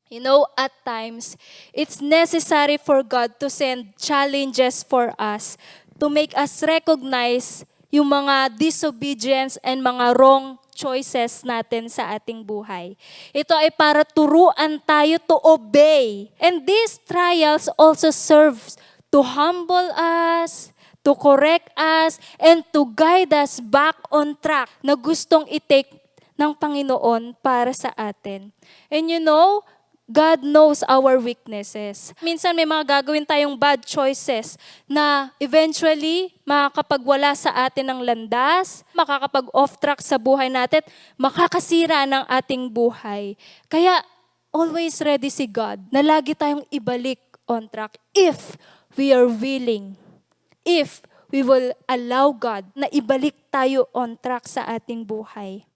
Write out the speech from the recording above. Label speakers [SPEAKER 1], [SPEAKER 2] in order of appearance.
[SPEAKER 1] You know, at times, it's necessary for God to send challenges for us to make us recognize yung mga disobedience and mga wrong choices natin sa ating buhay. Ito ay para turuan tayo to obey. And these trials also serves to humble us, to correct us, and to guide us back on track na gustong i-take ng Panginoon para sa atin. And you know, God knows our weaknesses. Minsan may mga gagawin tayong bad choices na eventually makakapagwala sa atin ng landas, makakapag-off track sa buhay natin, makakasira ng ating buhay. Kaya always ready si God na lagi tayong ibalik on track if we are willing, if we will allow God na ibalik tayo on track sa ating buhay.